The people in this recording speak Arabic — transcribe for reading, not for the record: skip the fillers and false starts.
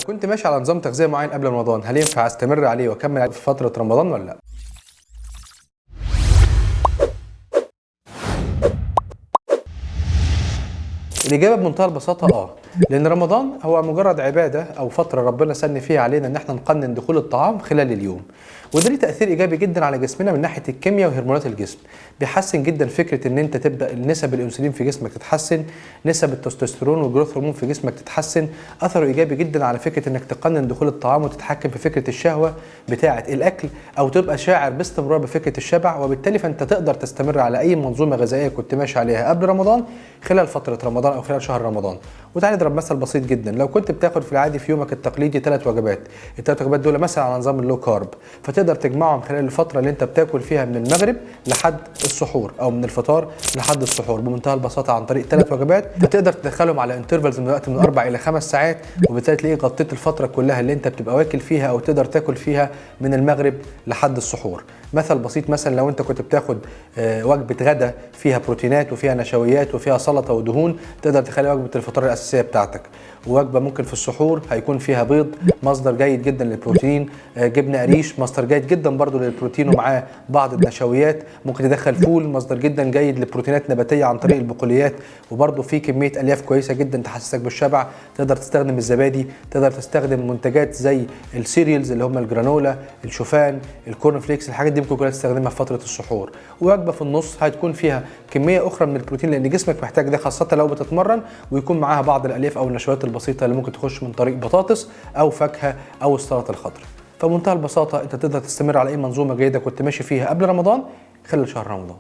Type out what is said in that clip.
كنت ماشي على نظام تغذية معين قبل رمضان، هل ينفع استمر عليه واكمل في فترة رمضان ولا لا؟ الإجابة بمنتهى البساطة لأن رمضان هو مجرد عبادة أو فترة ربنا سن فيها علينا إن احنا نقنن دخول الطعام خلال اليوم، وده ليه تأثير إيجابي جدا على جسمنا من ناحية الكيمياء وهرمونات الجسم. بيحسن جدا فكرة إن أنت تبدأ نسب الأنسولين في جسمك تتحسن، نسب التستوستيرون والجروث هرمون في جسمك تتحسن، أثره إيجابي جدا على فكرة إنك تقنن دخول الطعام وتتحكم في فكرة الشهوة بتاعة الأكل، أو تبقى شاعر باستمرار بفكرة الشبع، وبالتالي فأنت تقدر تستمر على أي منظومة غذائية كنت ماشي عليها قبل رمضان خلال فترة رمضان أو خلال شهر رمضان. وتعالى نضرب مثل بسيط جدا، لو كنت بتاخد في العادي في يومك التقليدي 3 وجبات، ال3 وجبات دول مثلا على نظام اللو كارب، فتقدر تجمعهم خلال الفترة اللي انت بتاكل فيها من المغرب لحد السحور او من الفطار لحد السحور بمنتهى البساطة عن طريق 3 وجبات، فتقدر تدخلهم على انترفالز من وقت من 4 إلى 5 ساعات، وبالتالي تلاقيه غطيت الفترة كلها اللي انت بتبقى واكل فيها او تقدر تاكل فيها من المغرب لحد السحور. مثل بسيط، مثلا لو انت كنت بتاخد وجبة غدا فيها بروتينات وفيها نشويات وفيها سلطة ودهون، تقدر تخلي وجبة الفطار الأساسية بتاعتك. ووجبة ممكن في السحور هيكون فيها بيض مصدر جيد جدا للبروتين، جبنة قريش مصدر جيد جدا برضو للبروتين ومعاه بعض النشويات، ممكن تدخل فول مصدر جدا جيد لبروتينات نباتية عن طريق البقوليات، وبرضو في كمية ألياف كويسة جدا تحسسك بالشبع. تقدر تستخدم الزبادي، تقدر تستخدم منتجات زي السيريالز اللي هم الجرانولا، الشوفان، الكورن فليكس، الحاجات دي ممكن كلها تستخدمها في فترة السحور. ووجبة في النص هتكون فيها كمية أخرى من البروتين لأن جسمك محتاج ده خاصة لو بتتمرن، ويكون معاها بعض الألياف أو النشويات البسيطة اللي ممكن تخش من طريق بطاطس أو فاكهة أو السلطة الخضراء. فبمنتهى البساطة أنت تقدر تستمر على أي منظومة جيدة كنت ماشي فيها قبل رمضان خلال شهر رمضان.